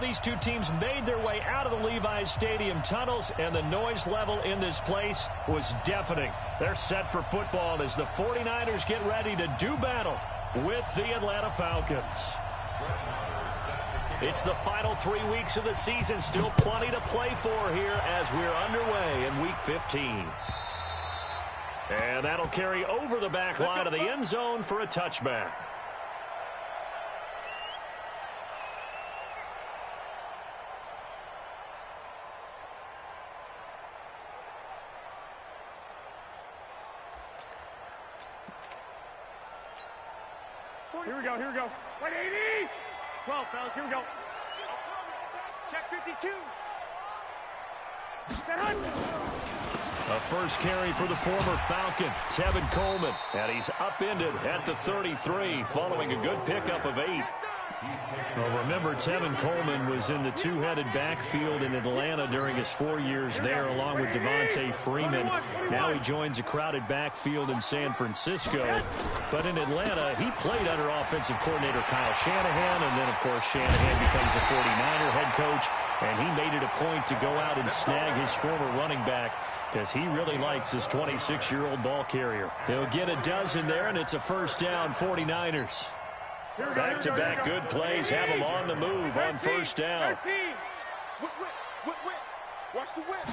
these two teams made their way out of the Levi's Stadium tunnels, and the noise level in this place was deafening. They're set for football as the 49ers get ready to do battle with the Atlanta Falcons. It's the final 3 weeks of the season. Still plenty to play for here as we're underway in Week 15. And that'll carry over the back line of the end zone for a touchback. Here we go, here we go. 180! 12, fellas, here we go. Check 52. A first carry for the former Falcon, Tevin Coleman. And he's upended at the 33 following a good pickup of 8. Well, remember, Tevin Coleman was in the two-headed backfield in Atlanta during his 4 years there, along with Devontae Freeman. Now he joins a crowded backfield in San Francisco. But in Atlanta, he played under offensive coordinator Kyle Shanahan, and then, of course, Shanahan becomes a 49er head coach, and he made it a point to go out and snag his former running back because he really likes his 26-year-old ball carrier. He'll get a dozen there, and it's a first down, 49ers. Back-to-back good plays have them on the move on first down. Watch the whip.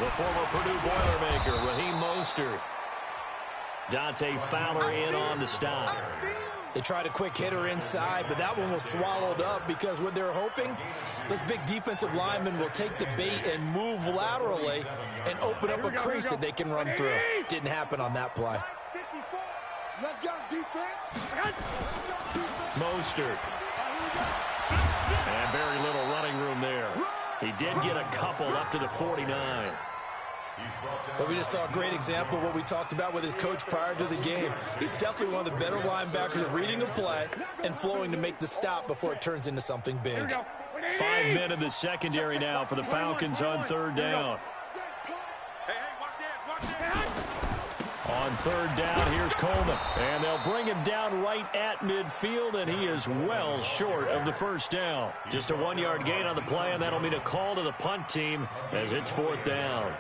The former Purdue Boilermaker, Raheem Mostert. Dante Fowler in on the stop. They tried a quick hitter inside, but that one was swallowed up because what they're hoping, those big defensive linemen will take the bait and move laterally and open up a crease that they can run through. Didn't happen on that play. Let's go, defense. Mostert. And very little running room there. He did get a couple up to the 49. But we just saw a great example of what we talked about with his coach prior to the game. He's definitely one of the better linebackers at reading a play and flowing to make the stop before it turns into something big. 5 men in the secondary now for the Falcons on third down. On third down, here's Coleman. And they'll bring him down right at midfield, and he is well short of the first down. Just a 1-yard gain on the play, and that'll mean a call to the punt team as it's fourth down.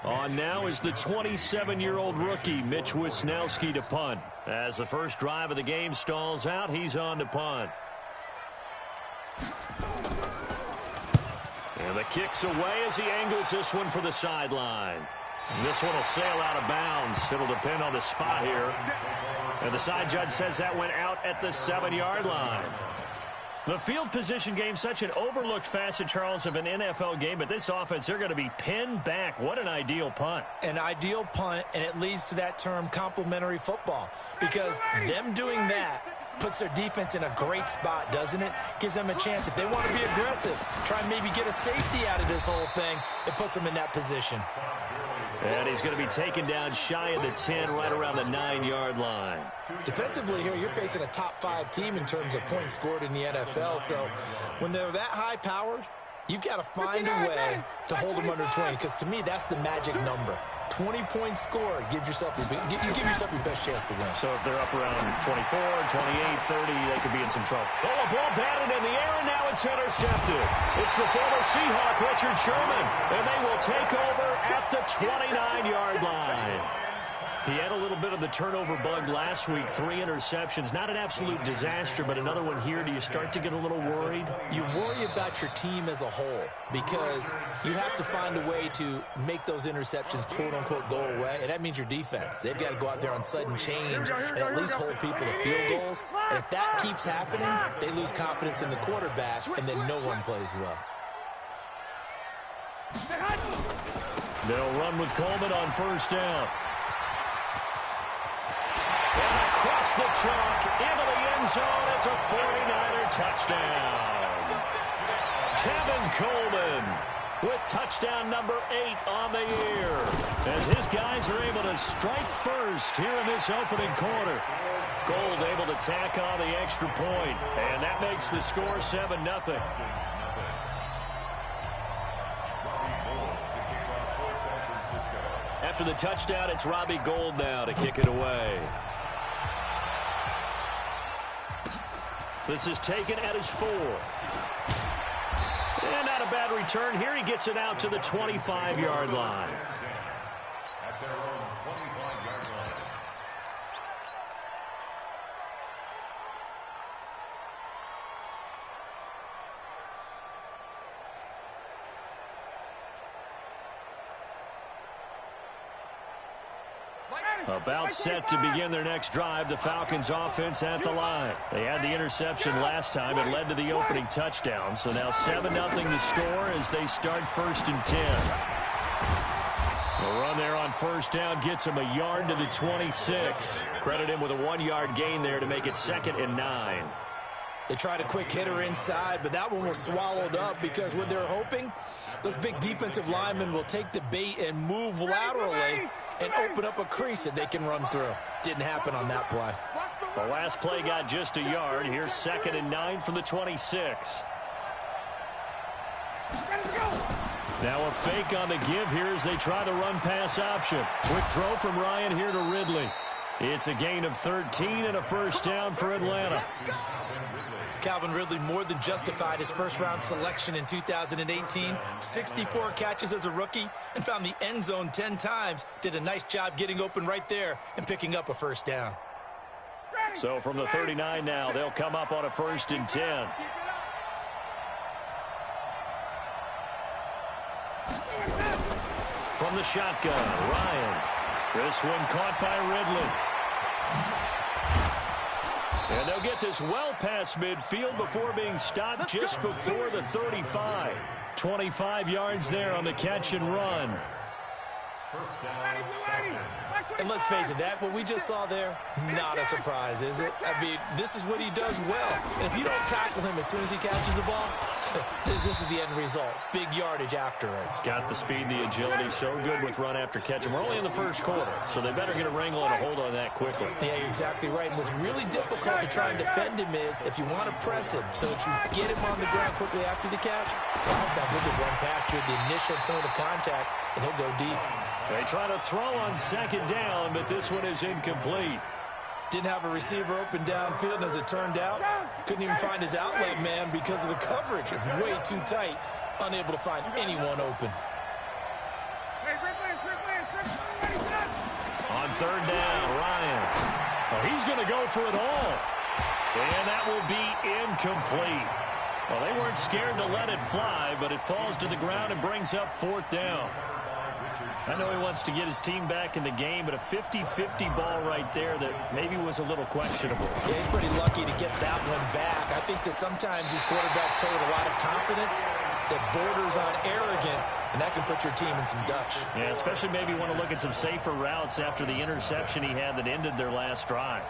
On now is the 27-year-old rookie, Mitch Wisnowski, to punt. As the first drive of the game stalls out, he's on to punt. And the kick's away as he angles this one for the sideline. This one will sail out of bounds. It'll depend on the spot here. And the side judge says that went out at the 7-yard line. The field position game, such an overlooked facet, Charles, of an NFL game. But this offense, they're going to be pinned back. What an ideal punt. An ideal punt, and it leads to that term complementary football. Because them doing that puts their defense in a great spot, doesn't it? Gives them a chance. If they want to be aggressive, try and maybe get a safety out of this whole thing, it puts them in that position. And he's going to be taken down shy of the 10, right around the 9-yard line. Defensively here, you're facing a top-5 team in terms of points scored in the NFL. So when they're that high-powered, you've got to find a way to hold them under 20, because to me, that's the magic number. 20-point score gives yourself you give yourself your best chance to win. So if they're up around 24, 28, 30, they could be in some trouble. Oh, a ball batted in the air, and now it's intercepted. It's the former Seahawk, Richard Sherman, and they will take over at the 29-yard line. He had a little bit of the turnover bug last week, 3 interceptions. Not an absolute disaster, but another one here. Do you start to get a little worried? You worry about your team as a whole because you have to find a way to make those interceptions, quote-unquote, go away, and that means your defense. They've got to go out there on sudden change and at least hold people to field goals. And if that keeps happening, they lose confidence in the quarterback, and then no one plays well. They'll run with Coleman on first down. Across the chalk, into the end zone, it's a 49er touchdown. Tevin Coleman with touchdown number 8 on the year, as his guys are able to strike first here in this opening quarter. Gold able to tack on the extra point, and that makes the score 7-0. After the touchdown, it's Robbie Gould now to kick it away. This is taken at his 4. And not a bad return here. He gets it out to the 25-yard line. At their own 25-yard line. About set to begin their next drive, the Falcons offense at the line. They had the interception last time. It led to the opening touchdown. So now 7-0 to score as they start 1st and 10. The run there on first down gets him a yard to the 26. Credit him with a 1-yard gain there to make it 2nd and 9. They tried a quick hitter inside, but that one was swallowed up because what they're hoping, those big defensive linemen will take the bait and move laterally and open up a crease that they can run through. Didn't happen on that play. The last play got just a yard. Here's 2nd and 9 from the 26. Now a fake on the give here as they try the run-pass option. Quick throw from Ryan here to Ridley. It's a gain of 13 and a first down for Atlanta. Calvin Ridley more than justified his first-round selection in 2018. 64 catches as a rookie and found the end zone 10 times. Did a nice job getting open right there and picking up a first down. So from the 39 now, they'll come up on a 1st and 10. From the shotgun, Ryan. This one caught by Ridley. And they'll get this well past midfield before being stopped just before the 35. 25 yards there on the catch and run. And let's face it, that what we just saw there, not a surprise, is it? I mean, this is what he does well. And if you don't tackle him as soon as he catches the ball, this is the end result. Big yardage afterwards. Got the speed, the agility, so good with run after catch. And we're only in the first quarter, so they better get a wrangle and a hold on that quickly. Yeah, you're exactly right. And what's really difficult to try and defend him is if you want to press him so that you get him on the ground quickly after the catch, sometimes he'll just run past you at the initial point of contact, and he'll go deep. They try to throw on 2nd down, but this one is incomplete. Didn't have a receiver open downfield, and as it turned out, couldn't even find his outlet man because of the coverage. It was way too tight, unable to find anyone open. On 3rd down, Ryan. Oh, he's going to go for it all. And that will be incomplete. Well, they weren't scared to let it fly, but it falls to the ground and brings up 4th down. I know he wants to get his team back in the game, but a 50-50 ball right there that maybe was a little questionable. Yeah, he's pretty lucky to get that one back. I think that sometimes these quarterbacks play with a lot of confidence that borders on arrogance, and that can put your team in some Dutch. Yeah, especially maybe want to look at some safer routes after the interception he had that ended their last drive.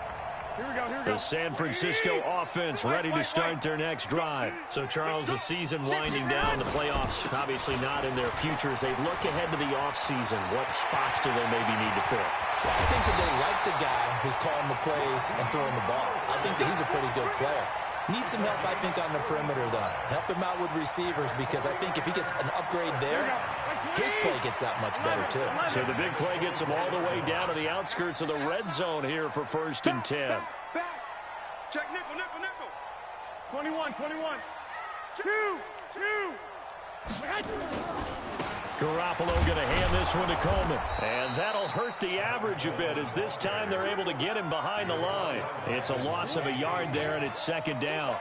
The San Francisco offense ready to start their next drive. So, Charles, the season winding down, the playoffs obviously not in their future. As they look ahead to the offseason, what spots do they maybe need to fill? Well, I think that they like the guy who's calling the plays and throwing the ball. I think that he's a pretty good player. Needs some help, I think, on the perimeter, though. Help him out with receivers because I think if he gets an upgrade there, his play gets that much better, too. So the big play gets him all the way down to the outskirts of the red zone here for 1st and 10. Check nickel, nickel, nickel. 21, 21. 2. Garoppolo going to hand this one to Coleman. And that'll hurt the average a bit as this time they're able to get him behind the line. It's a loss of a yard there, and it's 2nd down.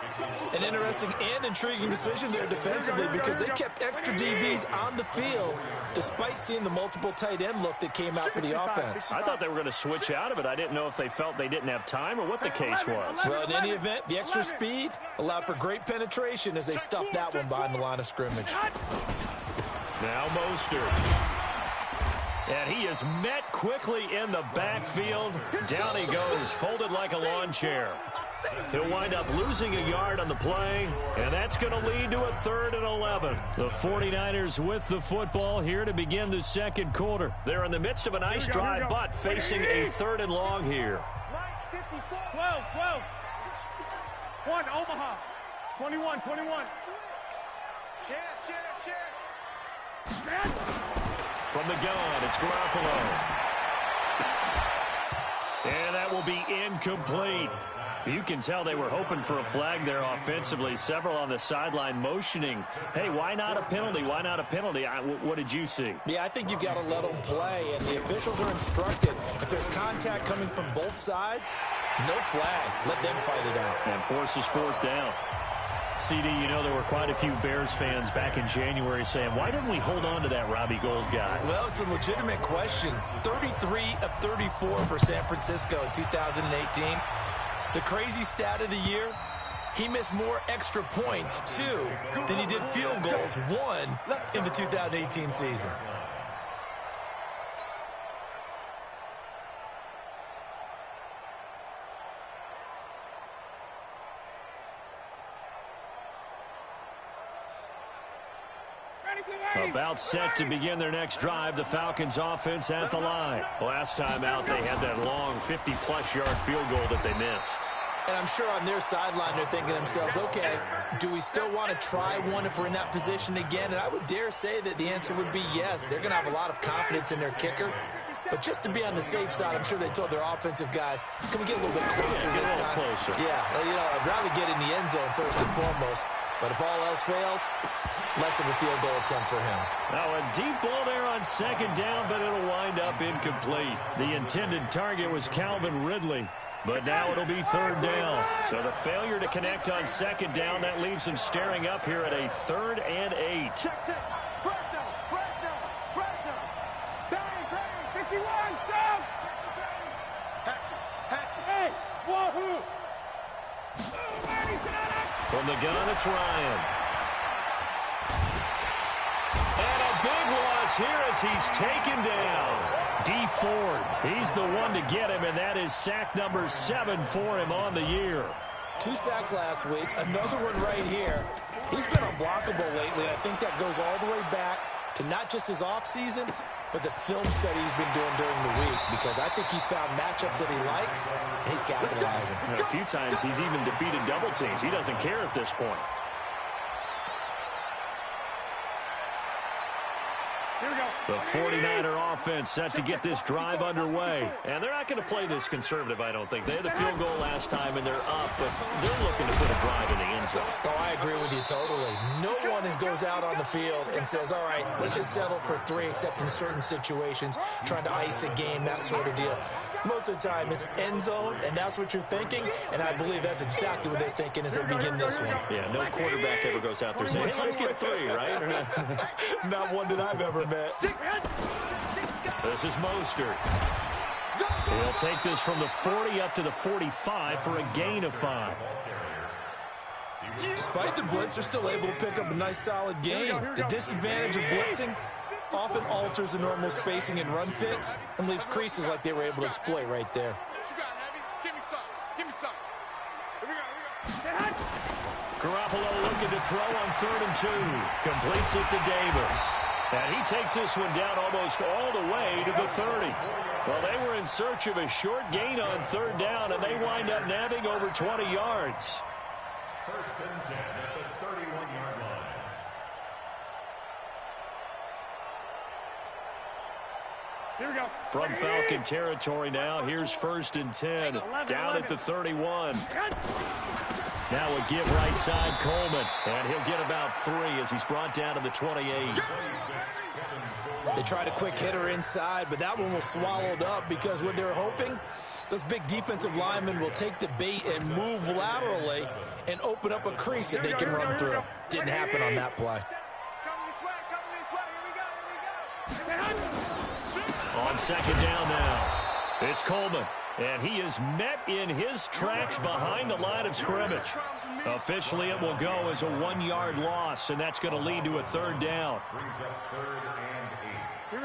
An interesting and intriguing decision there defensively because they kept extra DBs on the field despite seeing the multiple tight end look that came out for the offense. I thought they were going to switch out of it. I didn't know if they felt they didn't have time or what the case was. Well, in any event, the extra speed allowed for great penetration as they stuffed that one behind the line of scrimmage. Now Mostert. And he is met quickly in the backfield. Down he goes, folded like a lawn chair. He'll wind up losing a yard on the play, and that's going to lead to a 3rd and 11. The 49ers with the football here to begin the 2nd quarter. They're in the midst of a nice drive, but facing a 3rd and long here. 12. 1, Omaha. 21. From the gun, it's Garoppolo. And that will be incomplete. You can tell they were hoping for a flag there offensively. Several on the sideline motioning, hey, why not a penalty? Why not a penalty? What did you see? Yeah, I think you've got to let them play, and the officials are instructed. If there's contact coming from both sides, no flag. Let them fight it out. And forces fourth down. CD, you know there were quite a few Bears fans back in January saying, why didn't we hold on to that Robbie Gould guy? Well, it's a legitimate question. 33 of 34 for San Francisco in 2018. The crazy stat of the year, he missed more extra points, 2, than he did field goals, 1, in the 2018 season. About set to begin their next drive, the Falcons offense at the line. Last time out, they had that long 50-plus yard field goal that they missed. And I'm sure on their sideline they're thinking to themselves, okay, do we still want to try one if we're in that position again? And I would dare say that the answer would be yes. They're going to have a lot of confidence in their kicker. But just to be on the safe side, I'm sure they told their offensive guys, can we get a little bit closer this time? Closer. Yeah, you know, I'd rather get in the end zone first and foremost. But if all else fails, less of a field goal attempt for him. Now a deep ball there on second down, but it'll wind up incomplete. The intended target was Calvin Ridley, but now it'll be third down. So the failure to connect on second down, that leaves him staring up here at a 3rd and 8. Check. Break down. Bang. 51, stop. Hatch. Hey, wahoo. From the gun, it's Ryan. And a big loss here as he's taken down. D. Ford, he's the one to get him, and that is sack number 7 for him on the year. 2 sacks last week, another one right here. He's been unblockable lately, and I think that goes all the way back to not just his offseason, but the film study he's been doing during the week, because I think he's found matchups that he likes, and he's capitalizing. A few times he's even defeated double teams. He doesn't care at this point. Here we go. The 49er offense set to get this drive underway. And they're not going to play this conservative, I don't think. They had the field goal last time, and they're up, but they're looking to put a drive in the end zone. Oh, I agree with you totally. No one goes out on the field and says, all right, let's just settle for 3, except in certain situations, trying to ice a game, that sort of deal. Most of the time, it's end zone, and that's what you're thinking, and I believe that's exactly what they're thinking as they begin this one. Yeah, no quarterback ever goes out there saying, hey, let's get 3, right? Not one that I've ever met. This is Mostert. He'll take this from the 40 up to the 45 for a gain of 5. Despite the blitz, they're still able to pick up a nice, solid gain. The disadvantage of blitzing often alters the normal spacing and run fits and leaves creases like they were able to exploit right there. Give me some. Here we go. Garoppolo looking to throw on 3rd and 2. Completes it to Davis. And he takes this one down almost all the way to the 30. Well, they were in search of a short gain on 3rd down, and they wind up nabbing over 20 yards. 1st and 10 at the 31-yard line. Here we go. From Falcon territory now, here's 1st and 10, down at the 31. Now a give right side, Coleman, and he'll get about 3 as he's brought down to the 28. They tried a quick hitter inside, but that one was swallowed up because what they're hoping, those big defensive linemen will take the bait and move laterally and open up a crease that they can run through. Didn't happen on that play. On 2nd down now, it's Coleman, and he is met in his tracks behind the line of scrimmage. Officially, it will go as a 1-yard loss, and that's going to lead to a 3rd down.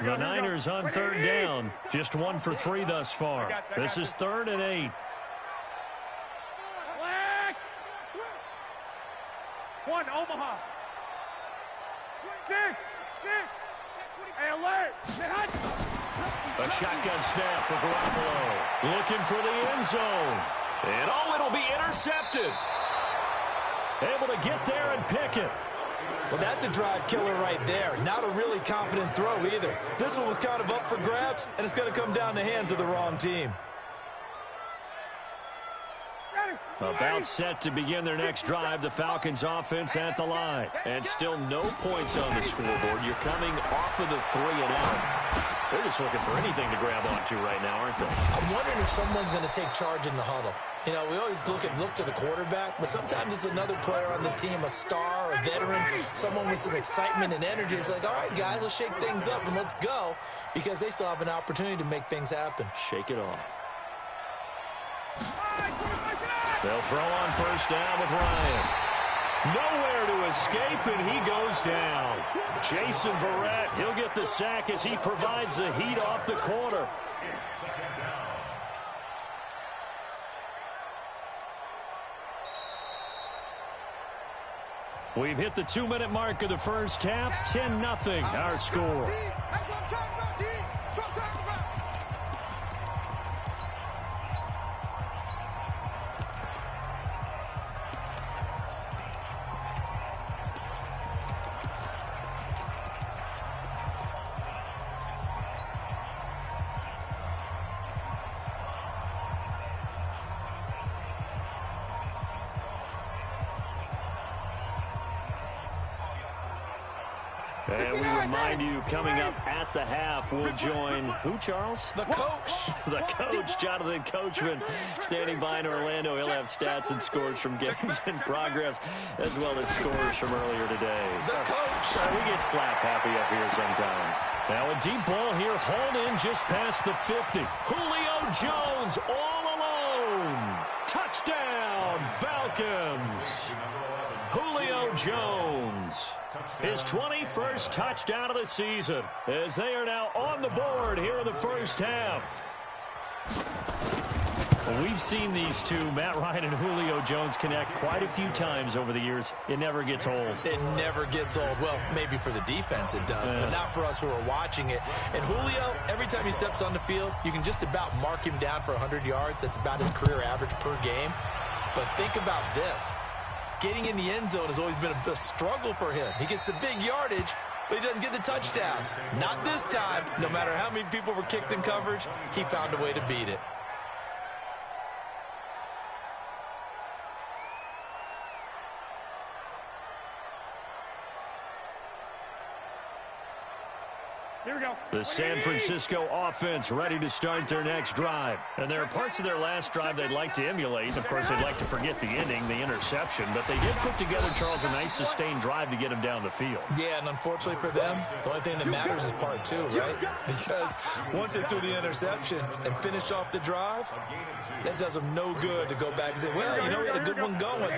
The Niners on 3rd down, just 1 for 3 thus far. This is 3rd and 8. One, Omaha. 6. Hey, alert. A shotgun snap for Garoppolo. Looking for the end zone. And it'll be intercepted. Able to get there and pick it. Well, that's a drive killer right there. Not a really confident throw either. This one was kind of up for grabs, and it's going to come down the hands of the wrong team. About set to begin their next drive, the Falcons offense at the line. And still no points on the scoreboard. You're coming off of the 3 and out. They're just looking for anything to grab onto right now, aren't they? I'm wondering if someone's going to take charge in the huddle. You know, we always look to the quarterback, but sometimes it's another player on the team, a star, a veteran, someone with some excitement and energy. It's like, all right, guys, let's shake things up and let's go, because they still have an opportunity to make things happen. Shake it off. They'll throw on first down with Ryan. Nowhere to escape, and he goes down. Jason Verrett, he'll get the sack as he provides the heat off the corner. We've hit the 2-minute mark of the first half. 10-0, our score. And we remind you, coming up at the half, we'll join who, Charles? The coach. The coach, Jonathan Coachman, standing by in Orlando. He'll have stats and scores from games in progress, as well as scores from earlier today. The coach. We get slap happy up here sometimes. Now a deep ball here, hauled in just past the 50. Julio Jones all alone. Touchdown, Falcons. Julio Jones. His 21st touchdown of the season, as they are now on the board here in the first half. Well, we've seen these two, Matt Ryan and Julio Jones, connect quite a few times over the years. It never gets old. It never gets old. Well, maybe for the defense it does, but not for us who are watching it. And Julio, every time he steps on the field, you can just about mark him down for 100 yards. That's about his career average per game. But think about this. Getting in the end zone has always been a struggle for him. He gets the big yardage, but he doesn't get the touchdowns. Not this time. No matter how many people were kicked in coverage, he found a way to beat it. Here we go. The San Francisco offense ready to start their next drive. And there are parts of their last drive they'd like to emulate. Of course, they'd like to forget the ending, the interception. But they did put together, Charles, a nice sustained drive to get them down the field. Yeah, and unfortunately for them, the only thing that matters is part 2, right? Because once they threw the interception and finished off the drive, that does them no good to go back and say, well, you know, we had a good one going.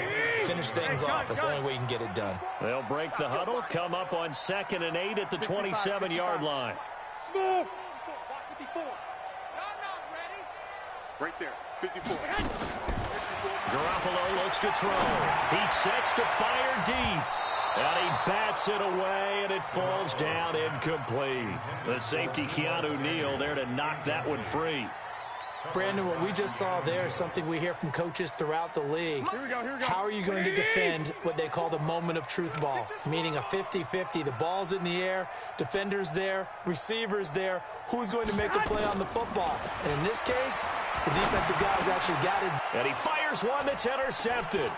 Finish things off. That's the only way you can get it done. They'll break the huddle, come up on 2nd and 8 at the 27-yard line. Smooth. 54. Right there. 54. Garoppolo looks to throw. He sets to fire deep. And he bats it away, and it falls down incomplete. The safety, Keanu Neal, there to knock that one free. Brandon, what we just saw there is something we hear from coaches throughout the league. Here we go. How are you going to defend what they call the moment of truth ball, meaning a 50-50? The ball's in the air, defender's there, receiver's there. Who's going to make a play on the football? And in this case, the defensive guys actually got it. And he fires one that's intercepted.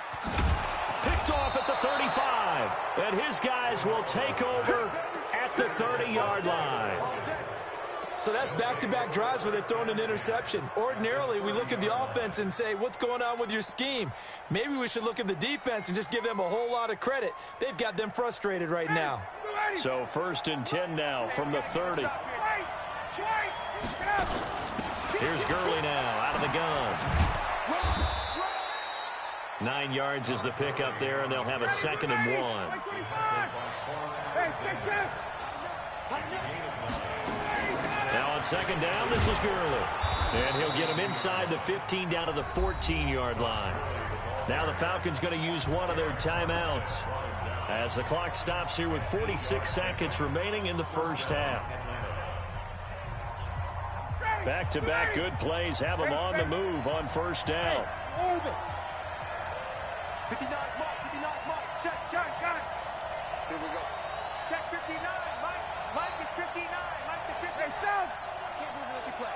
Picked off at the 35. And his guys will take over at the 30-yard line. So that's back-to-back drives where they're throwing an interception. Ordinarily, we look at the offense and say, what's going on with your scheme? Maybe we should look at the defense and just give them a whole lot of credit. They've got them frustrated right now. So 1st and 10 now from the 30. Here's Gurley now out of the gun. 9 yards is the pickup there, and they'll have a 2nd and 1. Now on 2nd down, this is Gurley. And he'll get him inside the 15 down to the 14-yard line. Now the Falcons going to use one of their timeouts as the clock stops here with 46 seconds remaining in the first half. Back-to-back good plays have them on the move on first down. 59, Mark, check, got it. Here we go. Check 59, Mike is 59, Mike to 50. Hey, Sal. I can't believe they let you play.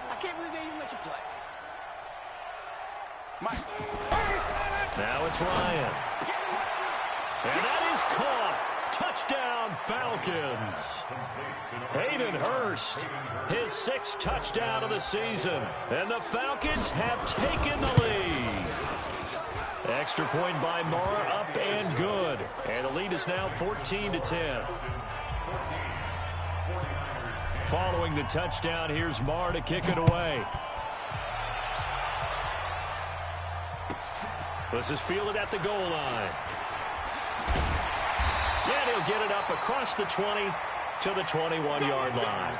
I can't believe they even let you play. Now it's Ryan. And that is caught. Touchdown, Falcons. Hayden Hurst, his 6th touchdown of the season. And the Falcons have taken the lead. Extra point by Marr, up and good. And the lead is now 14-10. Following the touchdown, here's Marr to kick it away. This is fielded at the goal line. And he'll get it up across the 20 to the 21-yard line.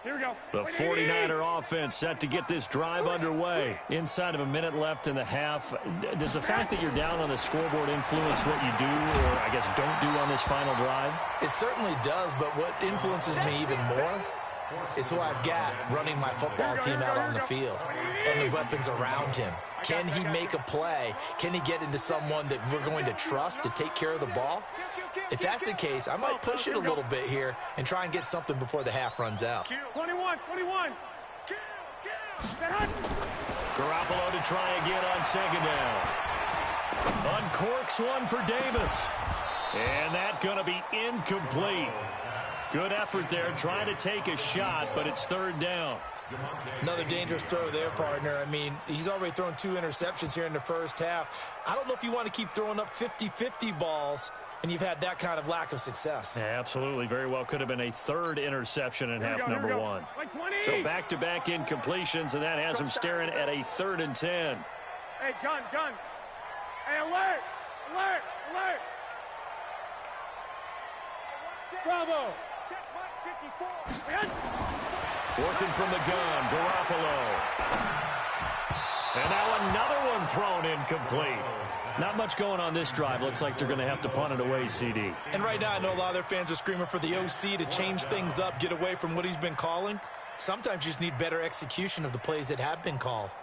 Here we go. The 49er offense set to get this drive underway. Inside of a minute left in the half. Does the fact that you're down on the scoreboard influence what you do, or I guess don't do on this final drive? It certainly does, but what influences me even more is who I've got running my football team out on the field and the weapons around him. Can he make a play? Can he get into someone that we're going to trust to take care of the ball? If that's the case, I might push it a little bit here and try and get something before the half runs out. 21. Garoppolo to try again on 2nd down. Uncorks one for Davis. And that's going to be incomplete. Good effort there, trying to take a shot, but it's 3rd down. Another dangerous throw there, partner. I mean, he's already thrown 2 interceptions here in the first half. I don't know if you want to keep throwing up 50-50 balls, and you've had that kind of lack of success. Yeah, absolutely. Very well could have been a 3rd interception in half number 1. So back-to-back incompletions, and that has him staring at a 3rd and 10. Hey, gun. Hey, alert. Bravo. Check Mike 54. Working from the gun, Garoppolo. And now another one thrown incomplete. Not much going on this drive. Looks like they're going to have to punt it away, CD. And right now, I know a lot of their fans are screaming for the OC to change things up, get away from what he's been calling. Sometimes you just need better execution of the plays that have been called.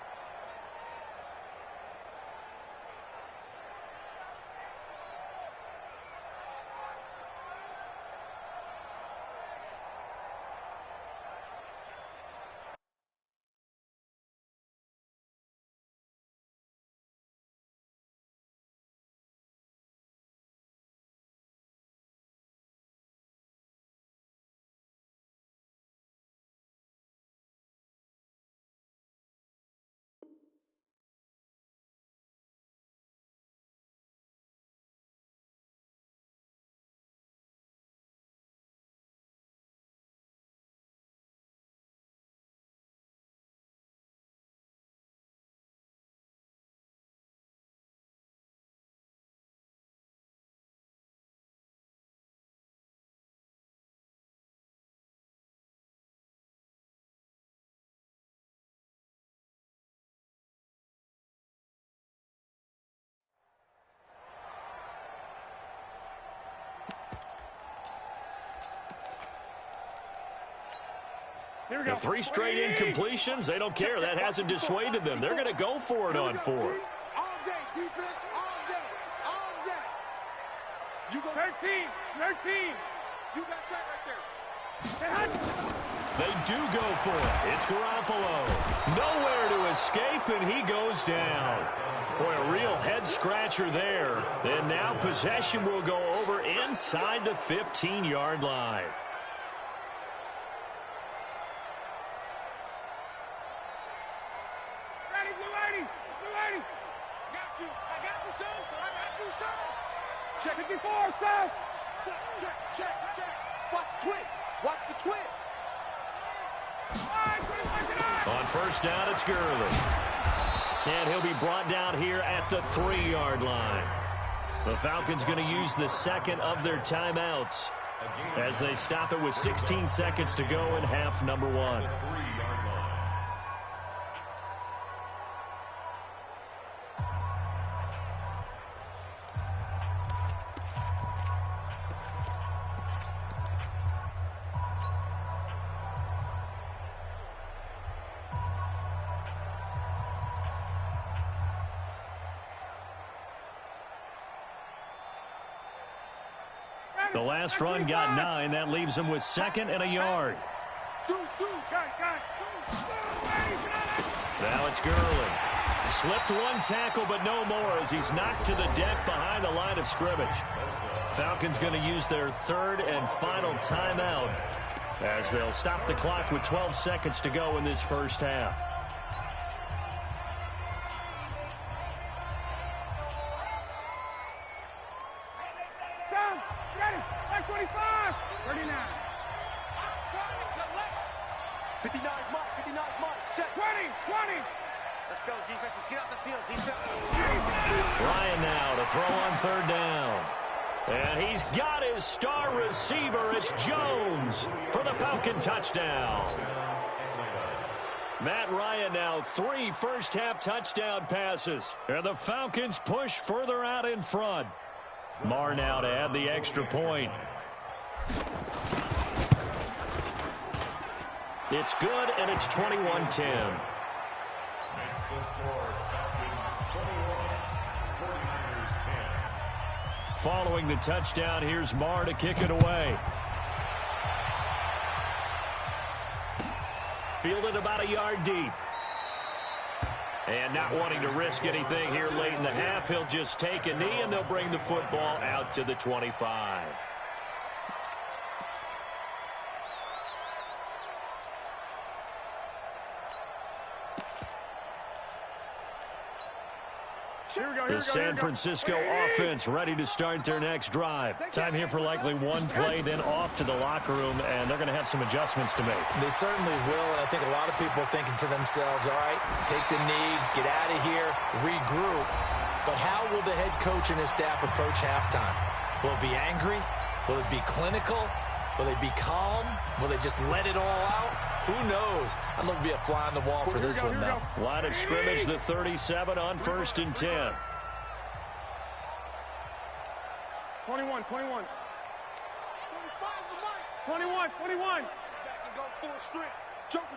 The 3 straight incompletions, they don't care. That hasn't dissuaded them. They're going to go for it on 4th. All day, defense, all day. You go 13. You got that right there. They do go for it. It's Garoppolo. Nowhere to escape, and he goes down. Boy, a real head-scratcher there. And now possession will go over inside the 15-yard line. Check 54, sir. Check. Watch the twins. On 1st down, it's Gurley. And he'll be brought down here at the 3-yard line. The Falcons going to use the 2nd of their timeouts as they stop it with 16 seconds to go in half number 1. The last run got 9. That leaves him with 2nd and a yard. Now it's Gurley. Slipped one tackle, but no more as he's knocked to the deck behind the line of scrimmage. Falcons going to use their 3rd and final timeout as they'll stop the clock with 12 seconds to go in this first half. Down, ready, back 25, 39. 59, Mike, 59, Mike, check. 20. Let's go, defense, let's get out the field, defense. Ryan now to throw on 3rd down. And he's got his star receiver. It's Jones for the Falcon touchdown. Matt Ryan now 3 first-half touchdown passes. And the Falcons push further out in front. Marr now to add the extra point. It's good, and it's 21-10. Following the touchdown, here's Marr to kick it away. Fielded about a yard deep. And not wanting to risk anything here late in the half, he'll just take a knee, and they'll bring the football out to the 25. The San Francisco offense ready to start their next drive. Time here for likely one play, then off to the locker room, and they're going to have some adjustments to make. They certainly will, and I think a lot of people are thinking to themselves, all right, take the knee, get out of here, regroup. But how will the head coach and his staff approach halftime? Will it be angry? Will it be clinical? Will they be calm? Will they just let it all out? Who knows? I'd love to be a fly on the wall for this one, though. Line of scrimmage, the 37 on 1st and 10. 21. 21. 21. Back and go full strength. Joker.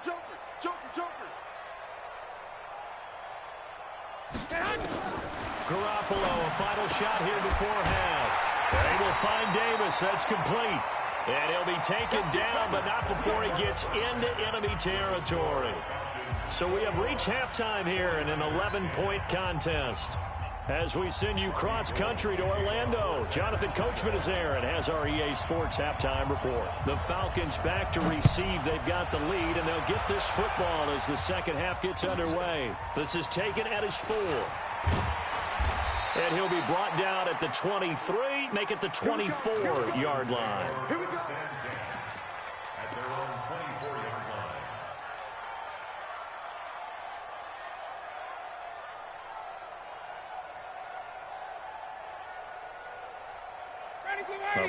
Garoppolo, a final shot here before half. They will find Davis. That's complete. And he'll be taken down, but not before he gets into enemy territory. So we have reached halftime here in an 11-point contest. As we send you cross-country to Orlando, Jonathan Coachman is there and has our EA Sports halftime report. The Falcons back to receive. They've got the lead, and they'll get this football as the second half gets underway. This is taken at his 4. And he'll be brought down at the 23, make it the 24-yard line. Here we go. At their own 24-yard line.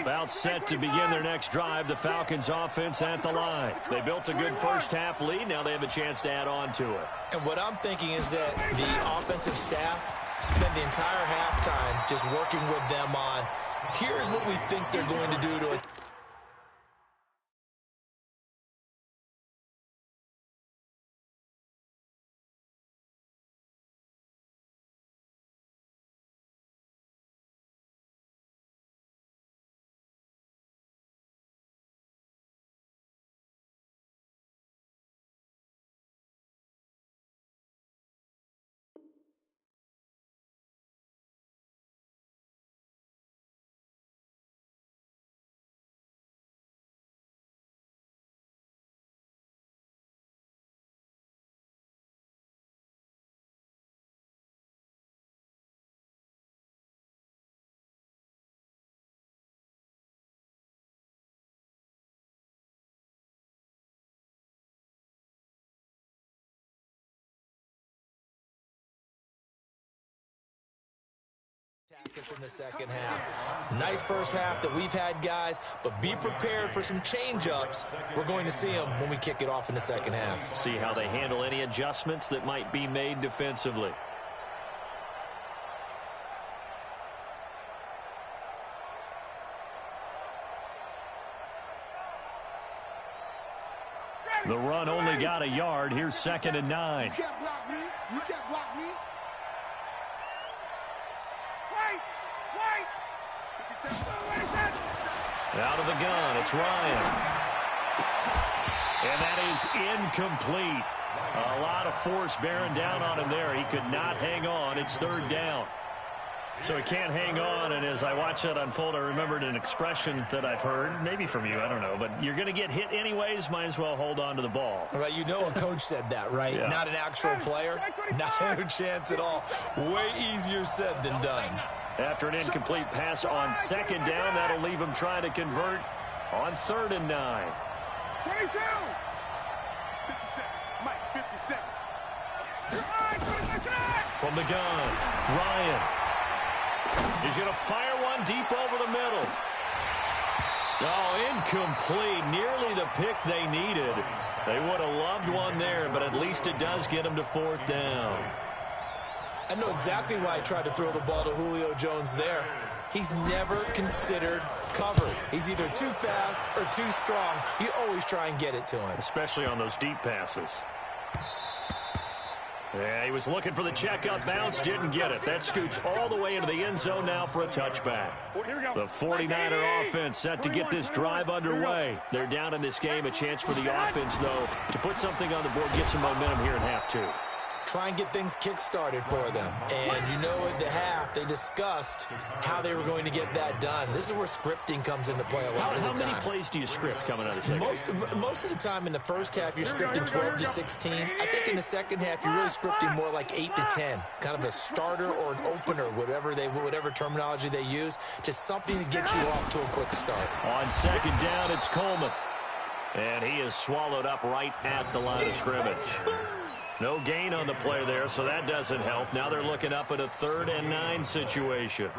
About set to begin their next drive, the Falcons offense at the line. They built a good first half lead. Now they have a chance to add on to it. And what I'm thinking is that the offensive staff spend the entire halftime just working with them on, here's what we think they're going to do to it. Us in the second half. Nice first half that we've had, guys, but be prepared for some change-ups. We're going to see them when we kick it off in the second half. See how they handle any adjustments that might be made defensively. The run only got a yard. Here's 2nd and 9. You can't block me. Wait. Out of the gun, it's Ryan. And that is incomplete. A lot of force bearing down on him there. He could not hang on. It's third down. So he can't hang on, and as I watch that unfold, I remembered an expression that I've heard, maybe from you, I don't know, but you're going to get hit anyways, might as well hold on to the ball. Well, you know a coach said that, right? Yeah. Not an actual player. Not a chance at all. Way easier said than done. After an incomplete pass on second down, that'll leave him trying to convert on 3rd and 9. 22! 57. Mike, 57. From the gun, Ryan. He's going to fire one deep over the middle. Oh, incomplete. Nearly the pick they needed. They would have loved one there, but at least it does get them to 4th down. I know exactly why he tried to throw the ball to Julio Jones there. He's never considered covered. He's either too fast or too strong. You always try and get it to him. Especially on those deep passes. Yeah, he was looking for the check-up bounce, didn't get it. That scoots all the way into the end zone now for a touchback. The 49er offense set to get this drive underway. They're down in this game. A chance for the offense, though, to put something on the board, get some momentum here in half 2. Try and get things kick-started for them. And you know at the half, they discussed how they were going to get that done. This is where scripting comes into play a lot of the time. How many plays do you script coming out of the second? Most of the time in the first half, you're scripting 12 to 16. I think in the second half, you're really scripting more like 8 to 10. Kind of a starter or an opener, whatever terminology they use, just something to get you off to a quick start. On second down, it's Coleman. And he is swallowed up right at the line of scrimmage. No gain on the play there, so that doesn't help. Now they're looking up at a 3rd and 9 situation.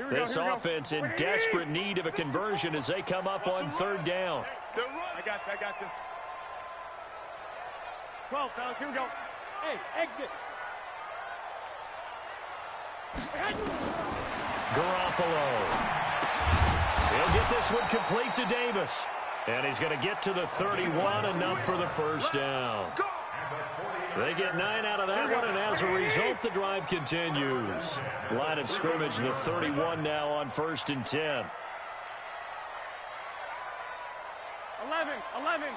This offense in desperate need of a conversion as they come up on 3rd down. I got this. 12, fellas, here we go. Hey, exit. Garoppolo. He'll get this one complete to Davis. And he's going to get to the 31, enough for the 1st down. They get 9 out of that one, and as a result, the drive continues. Line of scrimmage, the 31 now on 1st and 10. 11.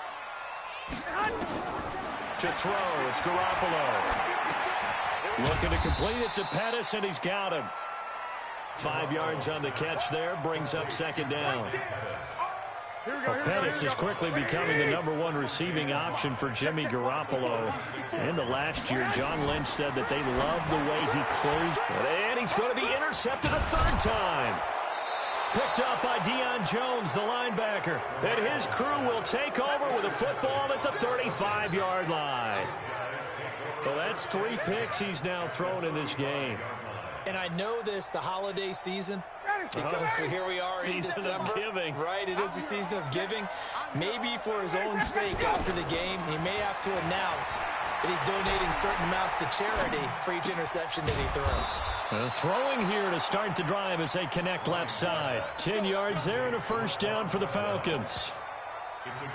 To throw, it's Garoppolo. Looking to complete it to Pettis, and he's got him. 5 yards on the catch there, brings up 2nd down. Pettis is quickly becoming the #1 receiving option for Jimmy Garoppolo. In the last year, John Lynch said that they loved the way he closed. And he's going to be intercepted a 3rd time. Picked up by Deion Jones, the linebacker. And his crew will take over with a football at the 35-yard line. Well, that's 3 picks he's now thrown in this game. And I know this, the holiday season, because here we are in December. Season of giving. Right, it is the season of giving. Maybe for his own sake after the game, he may have to announce that he's donating certain amounts to charity for each interception that he throws. Throwing here to start the drive as they connect left side. 10 yards there and a 1st down for the Falcons.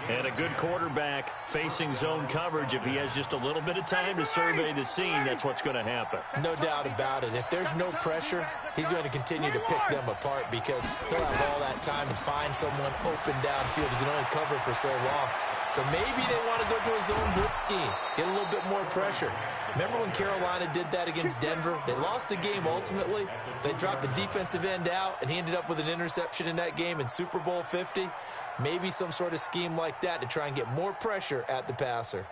And a good quarterback facing zone coverage. If he has just a little bit of time to survey the scene, that's what's going to happen. No doubt about it. If there's no pressure, he's going to continue to pick them apart because he'll have all that time to find someone open downfield. He can only cover for so long. So maybe they want to go to a zone blitz scheme, get a little bit more pressure. Remember when Carolina did that against Denver? They lost the game ultimately. They dropped the defensive end out, and he ended up with an interception in that game in Super Bowl 50. Maybe some sort of scheme like that to try and get more pressure at the passer.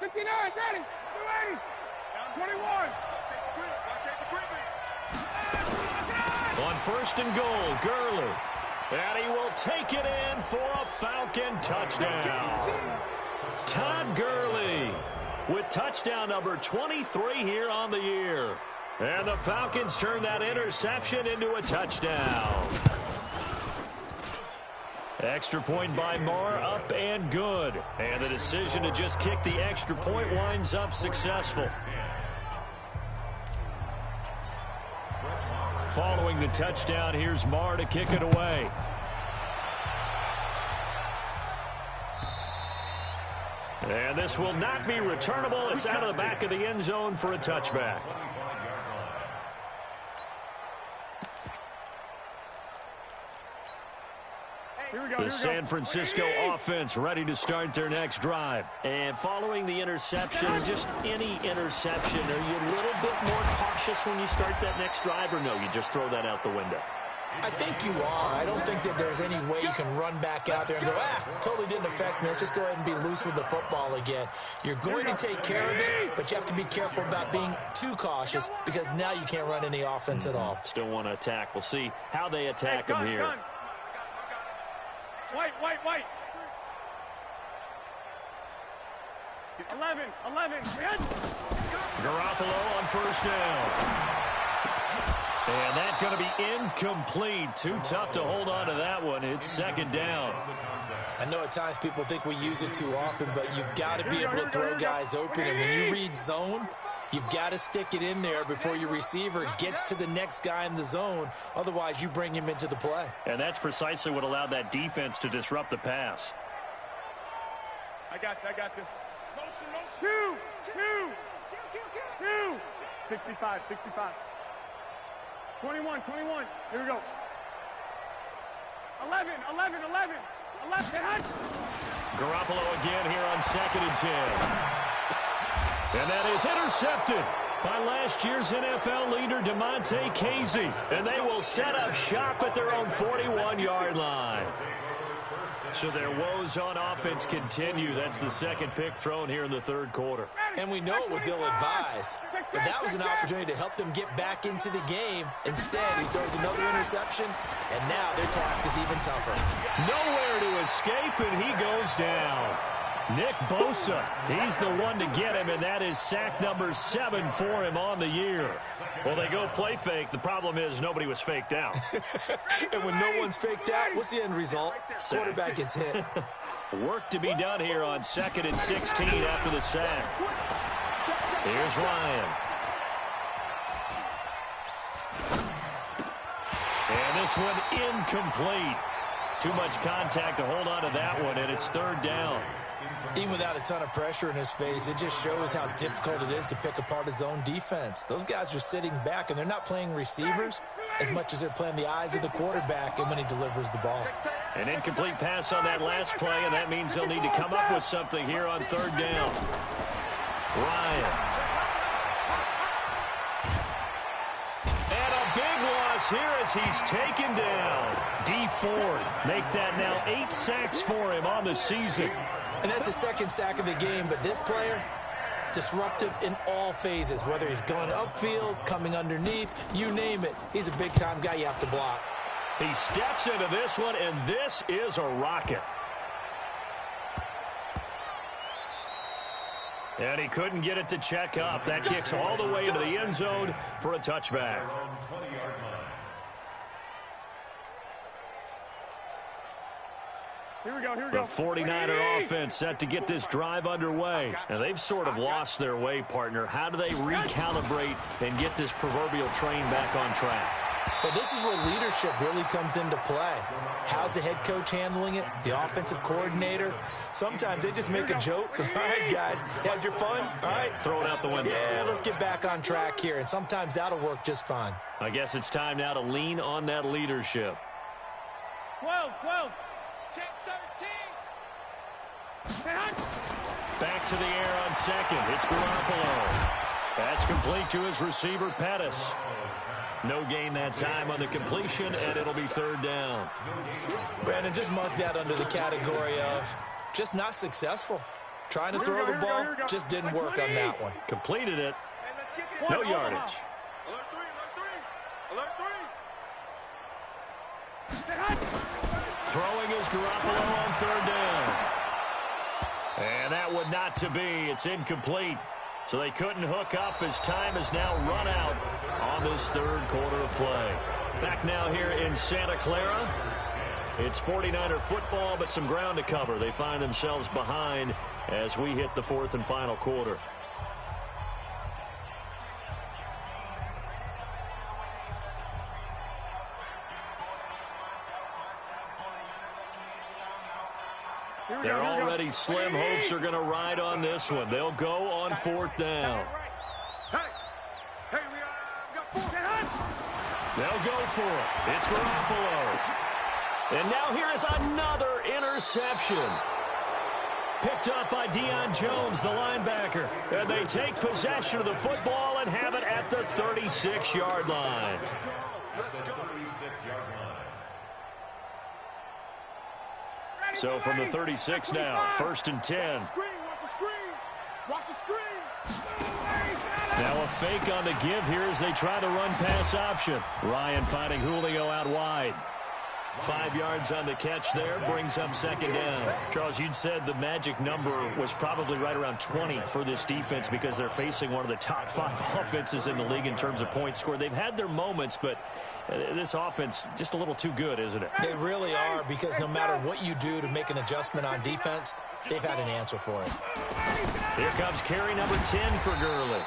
59, ready, 21. On 1st and goal, Gurley. And he will take it in for a Falcon touchdown. Todd Gurley with touchdown number 23 here on the year. And the Falcons turn that interception into a touchdown. Extra point by Marr, up and good. And the decision to just kick the extra point winds up successful. Following the touchdown, here's Marr to kick it away. And this will not be returnable. It's out of the back of the end zone for a touchback. The San Francisco offense ready to start their next drive. And following the interception, just any interception, are you a little bit more cautious when you start that next drive, or no, you just throw that out the window? I think you are. I don't think that there's any way you can run back out there and go, totally didn't affect me. Let's just go ahead and be loose with the football again. You're going to take care of it, but you have to be careful about being too cautious because now you can't run any offense at all. Still want to attack. We'll see how they attack them here. White. 11. Garoppolo on first down. And that's going to be incomplete. Too tough to hold on to that one. It's second down. I know at times people think we use it too often, but you've got to be able to throw guys open. And when you read zone, you've got to stick it in there before your receiver gets to the next guy in the zone. Otherwise, you bring him into the play. And that's precisely what allowed that defense to disrupt the pass. I got this. 2. 65. 21. Here we go. 11. Garoppolo again here on 2nd and 10. And that is intercepted by last year's NFL leader, DeMonte Casey. And they will set up shop at their own 41-yard line. So their woes on offense continue. That's the second pick thrown here in the third quarter. And we know it was ill-advised, but that was an opportunity to help them get back into the game. Instead, he throws another interception, and now their task is even tougher. Nowhere to escape, and he goes down. Nick Bosa, he's the one to get him, and that is sack number 7 for him on the year. Well, they go play fake. The problem is nobody was faked out. And when no one's faked out, what's the end result? Quarterback gets hit. Work to be done here on 2nd and 16 after the sack. Here's Ryan. And this one incomplete. Too much contact to hold on to that one, and it's third down. Even without a ton of pressure in his face, it just shows how difficult it is to pick apart his own defense. Those guys are sitting back, and they're not playing receivers as much as they're playing the eyes of the quarterback and when he delivers the ball. An incomplete pass on that last play, and that means they'll need to come up with something here on third down. Ryan. And a big loss here as he's taken down. D Ford make that now 8 sacks for him on the season. And that's the second sack of the game, but this player, disruptive in all phases, whether he's going upfield, coming underneath, you name it. He's a big-time guy you have to block. He steps into this one, and this is a rocket. And he couldn't get it to check up. That kicks all the way into the end zone for a touchback. Here we go. The 49er offense set to get this drive underway. Now, they've sort of lost their way, partner. How do they recalibrate and get this proverbial train back on track? Well, this is where leadership really comes into play. How's the head coach handling it? The offensive coordinator? Sometimes they just make a joke. All right, guys, had your fun? All right. Throw it out the window. Yeah, let's get back on track here. And sometimes that'll work just fine. I guess it's time now to lean on that leadership. 12. Check 13. Back to the air on second. It's Garoppolo. That's complete to his receiver, Pettis. No gain that time on the completion, and it'll be third down. Brandon, just mark that under the category of just not successful. Trying to throw the ball just didn't work on that one. Completed it. No yardage. Alert 3. Throwing is Garoppolo on third down. And that one not to be. It's incomplete. So they couldn't hook up as time has now run out on this third quarter of play. Back now here in Santa Clara. It's 49er football, but some ground to cover. They find themselves behind as we hit the fourth and final quarter. Their already slim hopes are going to ride on this one. They'll go on 4th down. Hey, we got 4. They'll go for it. It's Garoppolo. And now here is another interception. Picked up by Deion Jones, the linebacker. And they take possession of the football and have it at the 36-yard line. So from the 36 now, 1st and 10. Watch the screen. Now a fake on the give here as they try the run-pass option. Ryan finding Julio out wide. 5 yards on the catch there, brings up 2nd down. Charles, you'd said the magic number was probably right around 20 for this defense because they're facing one of the top 5 offenses in the league in terms of points scored. They've had their moments, but this offense just a little too good, isn't it? They really are, because no matter what you do to make an adjustment on defense, they've had an answer for it. Here comes carry number 10 for Gurley.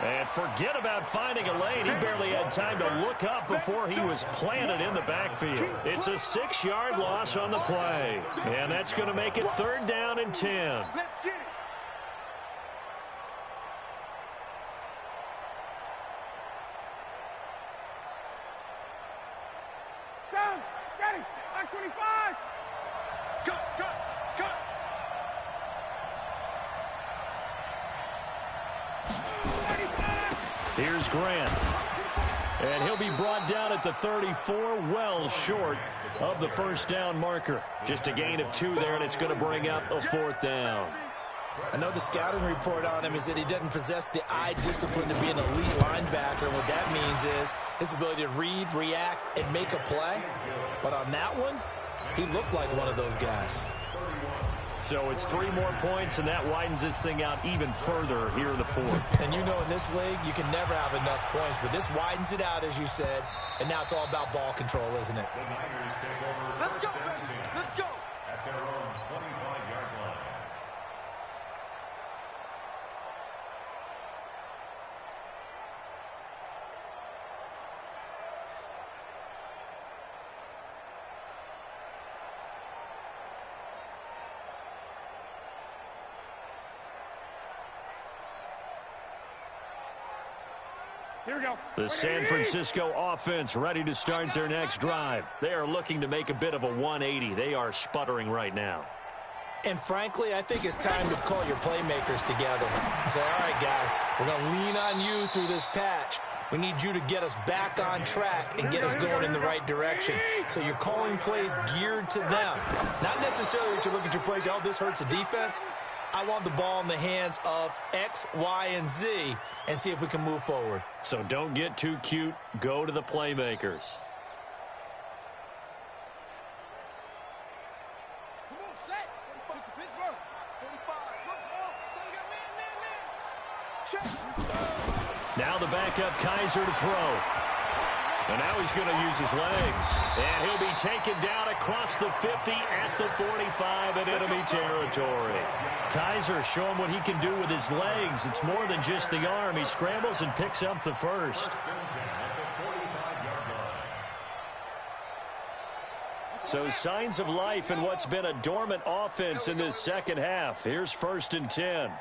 And forget about finding a lane. He barely had time to look up before he was planted in the backfield. It's a 6-yard loss on the play. And that's going to make it 3rd down and 10. Let's get it. Down. Get it. 25. Go. Here's Grant. And he'll be brought down at the 34, well short of the 1st down marker. Just a gain of 2 there, and it's going to bring up a 4th down. I know the scouting report on him is that he doesn't possess the eye discipline to be an elite linebacker. And what that means is his ability to read, react, and make a play. But on that one, he looked like one of those guys. So it's 3 more points, and that widens this thing out even further here in the 4th. And you know in this league, you can never have enough points. But this widens it out, as you said. And now it's all about ball control, isn't it? Let's go, baby. Let's go. At their own 25-yard line. Here we go. The San Francisco offense ready to start their next drive. They are looking to make a bit of a 180. They are sputtering right now. And frankly, I think it's time to call your playmakers together and say, all right, guys, we're going to lean on you through this patch. We need you to get us back on track and get us going in the right direction. So you're calling plays geared to them. Not necessarily that you look at your plays, oh, this hurts the defense. I want the ball in the hands of X, Y, and Z and see if we can move forward. So don't get too cute. Go to the playmakers. Come on, set. Look at Pittsburgh. 35. Look, small. So we got man. Check. Now the backup Kaiser to throw. And now he's going to use his legs. And he'll be taken down across the 50 at the 45 in enemy territory. Kaiser showing what he can do with his legs. It's more than just the arm. He scrambles and picks up the first. So signs of life in what's been a dormant offense in this second half. Here's 1st and 10.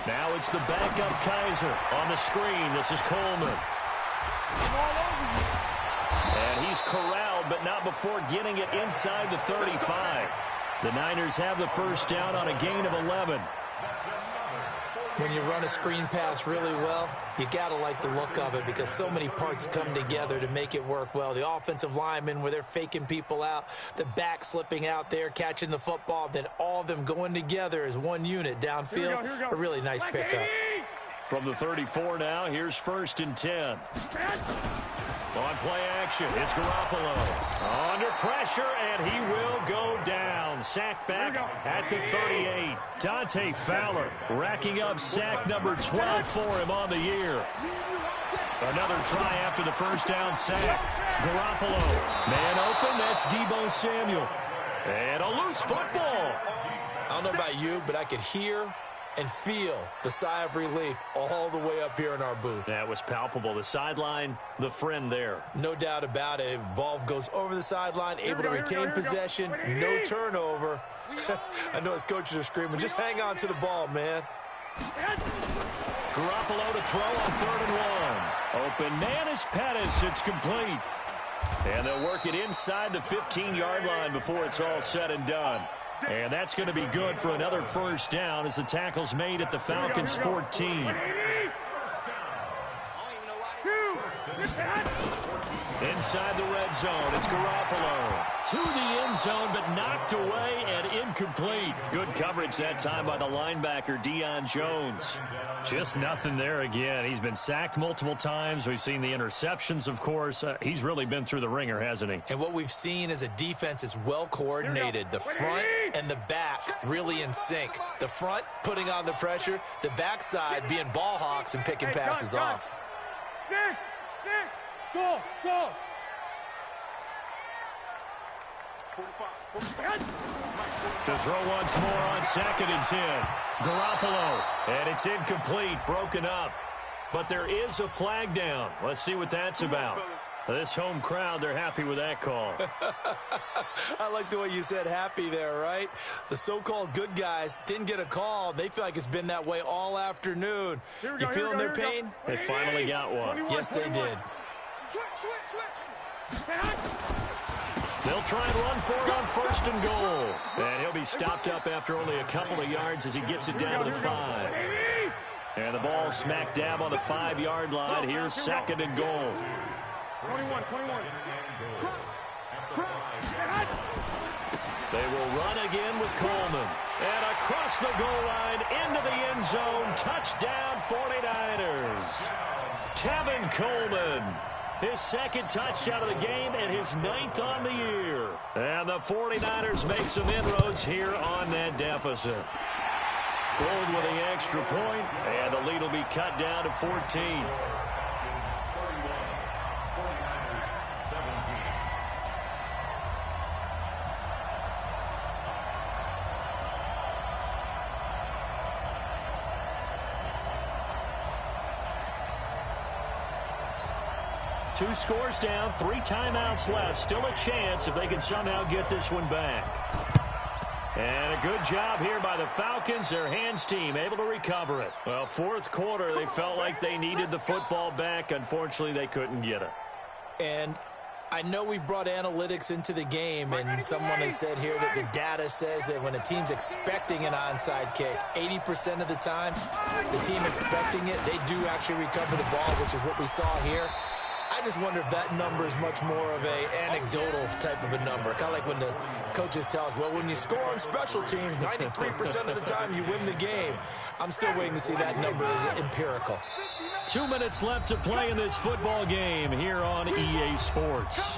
Now it's the backup Kaiser on the screen. This is Coleman. And he's corralled, but not before getting it inside the 35. The Niners have the 1st down on a gain of 11. When you run a screen pass really well, you got to like the look of it because so many parts come together to make it work well. The offensive linemen, where they're faking people out, the back slipping out there, catching the football, then all of them going together as one unit downfield. Here we go. A really nice pickup. From the 34 now, here's 1st and 10. On play action, it's Garoppolo. Under pressure, and he will go down. Sack back at the 38. Dante Fowler racking up sack number 12 for him on the year. Another try after the 1st down sack. Garoppolo, man open, that's Deebo Samuel. And a loose football. I don't know about you, but I could hear and feel the sigh of relief all the way up here in our booth. That was palpable. The sideline, the friend there. No doubt about it. If ball goes over the sideline, able to retain possession, no turnover. I know his coaches are screaming, just hang on to the ball, man. Garoppolo to throw on 3rd and 1. Open man is Pettis. It's complete. And they'll work it inside the 15-yard line before it's all said and done. And that's going to be good for another first down as the tackle's made at the Falcons' 14. Inside the red zone, it's Garoppolo. To the end zone, but knocked away and incomplete. Good coverage that time by the linebacker, Deion Jones. Just nothing there again. He's been sacked multiple times. We've seen the interceptions, of course. He's really been through the ringer, hasn't he? And what we've seen is a defense that's well coordinated. The front and the back really in sync. The front putting on the pressure, the backside being ball hawks and picking passes off. Go, go. To throw once more on 2nd and 10. Garoppolo. And it's incomplete, broken up. But there is a flag down. Let's see what that's about. This home crowd, they're happy with that call. I like the way you said happy there, right? The so-called good guys didn't get a call. They feel like it's been that way all afternoon. You feeling their pain? They finally got one. Yes, they did. They'll try and run for it on 1st and goal. And he'll be stopped up after only a couple of yards as he gets it down to the 5. And the ball smack dab on the 5-yard line. Here's 2nd and goal. 21. They will run again with Coleman. And across the goal line into the end zone. Touchdown 49ers. Tevin Coleman. His 2nd touchdown of the game and his 9th on the year. And the 49ers make some inroads here on that deficit. Gold with the extra point, and the lead will be cut down to 14. 2 scores down, 3 timeouts left. Still a chance if they can somehow get this one back. And a good job here by the Falcons, their hands team, able to recover it. Well, 4th quarter, they felt like they needed the football back. Unfortunately, they couldn't get it. And I know we've brought analytics into the game, and someone has said here that the data says that when a team's expecting an onside kick, 80% of the time, the team expecting it, they do actually recover the ball, which is what we saw here. I just wonder if that number is much more of a anecdotal type of a number. Kind of like when the coaches tell us, well, when you score on special teams, 93% of the time you win the game. I'm still waiting to see that number as empirical. 2 minutes left to play in this football game here on EA Sports.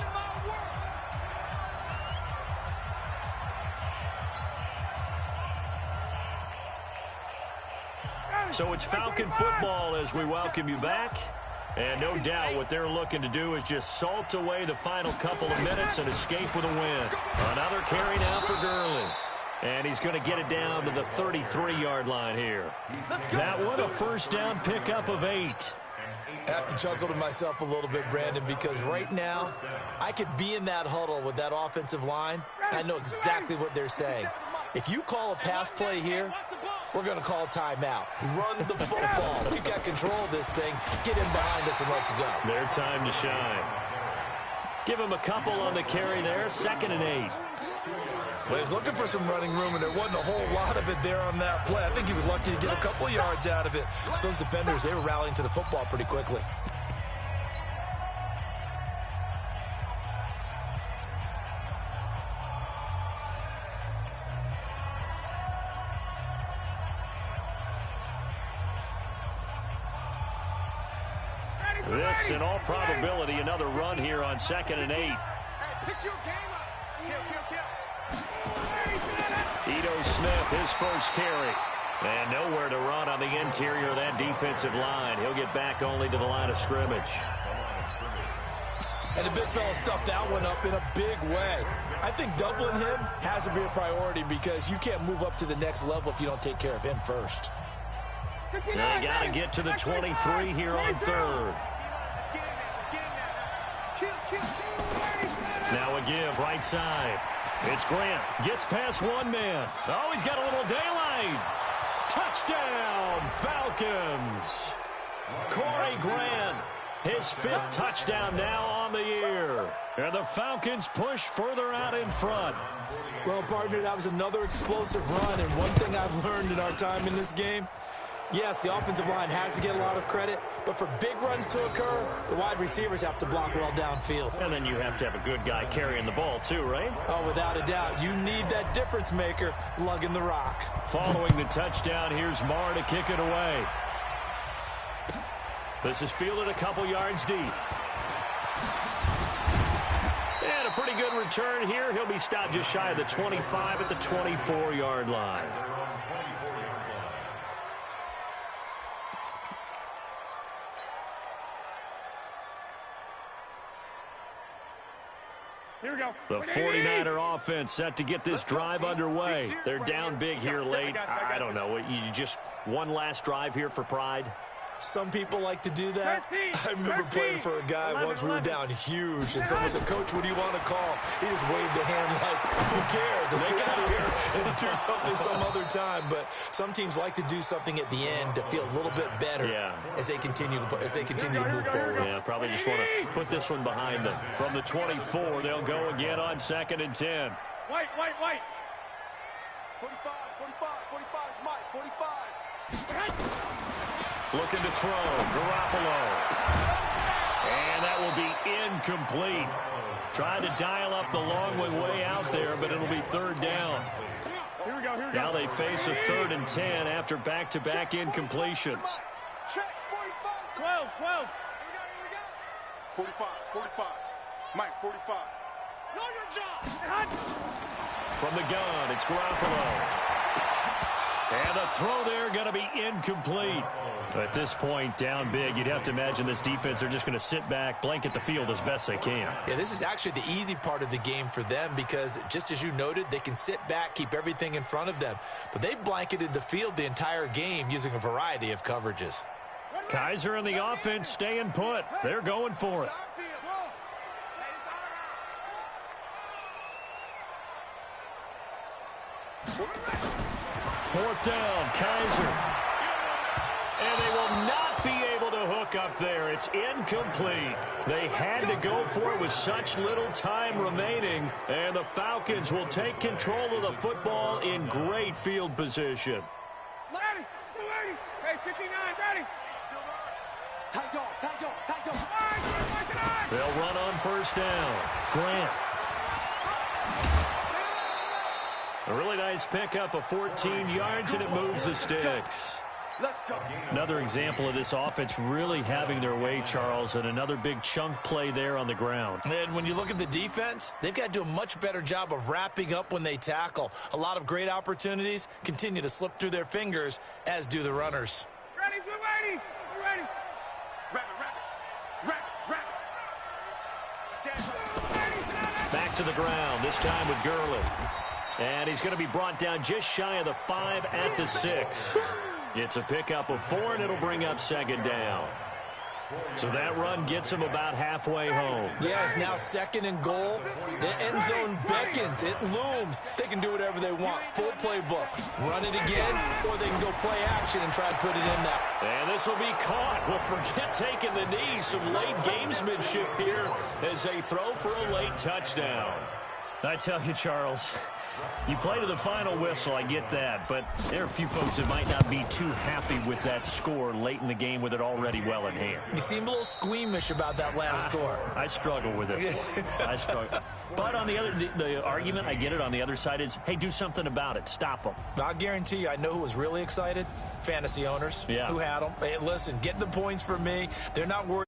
So it's Falcon football as we welcome you back. And no doubt what they're looking to do is just salt away the final couple of minutes and escape with a win. Another carry now for Gurley. And he's going to get it down to the 33-yard line here. That one, a first down pickup of 8. I have to chuckle to myself a little bit, Brandon, because right now I could be in that huddle with that offensive line. I know exactly what they're saying. If you call a pass play here, we're going to call timeout. Run the football. We've got control of this thing. Get in behind us and let's go. Their time to shine. Give him a couple on the carry there. 2nd and 8. Well, he's looking for some running room, and there wasn't a whole lot of it there on that play. I think he was lucky to get a couple of yards out of it. So those defenders, they were rallying to the football pretty quickly. This, in all probability, another run here on 2nd and 8. Hey, pick your game up. Kill. Ito Smith, his first carry. And nowhere to run on the interior of that defensive line. He'll get back only to the line of scrimmage. And the big fella stuffed that one up in a big way. I think doubling him has to be a priority because you can't move up to the next level if you don't take care of him first. They got to get to the 23 here on third. Now a give right side. It's Grant. Gets past one man. Oh, he's got a little daylight. Touchdown, Falcons. Corey Grant, his 5th touchdown now on the year. And the Falcons push further out in front. Well, partner, that was another explosive run. And one thing I've learned in our time in this game, yes, the offensive line has to get a lot of credit, but for big runs to occur, the wide receivers have to block well downfield. And then you have to have a good guy carrying the ball too, right? Oh, without a doubt. You need that difference maker lugging the rock. Following the touchdown, here's Marr to kick it away. This is fielded a couple yards deep. And a pretty good return here. He'll be stopped just shy of the 25 at the 24-yard line. Here we go. The 49er offense set to get this drive underway. They're down big here late. I don't know. You just one last drive here for pride? Some people like to do that. I remember playing for a guy once. We were down huge, and someone said, "Coach, what do you want to call?" He just waved a hand like, "Who cares? Let's get out of here and do something some other time." But some teams like to do something at the end to feel a little bit better as they continue to move forward. Yeah, probably just want to put this one behind them. From the 24, they'll go again on 2nd and 10. White. 45, Mike, 45. Looking to throw, Garoppolo. And that will be incomplete. Trying to dial up the long way out there, but it'll be 3rd down. Here we go. Now they face a 3rd and 10 after back-to-back incompletions. Check, 45. 12. Here we go. 45. Mike, 45. Know your job. From the gun, it's Garoppolo. And the throw there going to be incomplete. At this point, down big, you'd have to imagine this defense, they're just going to sit back, blanket the field as best they can. Yeah, this is actually the easy part of the game for them because, just as you noted, they can sit back, keep everything in front of them. But they blanketed the field the entire game using a variety of coverages. Kaiser and the offense staying put. They're going for it. 4th down, Kaiser. And they will not be able to hook up there. It's incomplete. They had to go for it with such little time remaining. And the Falcons will take control of the football in great field position. Ready. Hey, 59, ready. Tight dog. They'll run on 1st down. Grant. A really nice pickup of 14 yards, and it moves the sticks. Let's go. Another example of this offense really having their way, Charles, and another big chunk play there on the ground. And when you look at the defense, they've got to do a much better job of wrapping up when they tackle. A lot of great opportunities continue to slip through their fingers, as do the runners. Ready. Back to the ground, this time with Gurley. And he's going to be brought down just shy of the 5 at the 6. It's a pickup of 4, and it'll bring up 2nd down. So that run gets him about halfway home. Yeah, it's now 2nd and goal. The end zone beckons. It looms. They can do whatever they want. Full playbook. Run it again, or they can go play action and try to put it in there. And this will be caught. Well, forget taking the knee. Some late gamesmanship here as they throw for a late touchdown. I tell you, Charles, you play to the final whistle, I get that, but there are a few folks that might not be too happy with that score late in the game with it already well in hand. You seem a little squeamish about that last score. I struggle with it. I struggle. But on the argument, I get it, on the other side is, hey, do something about it. Stop them. I'll guarantee you, I know who was really excited. Fantasy owners who had them. Hey, listen, get the points for me. They're not worried.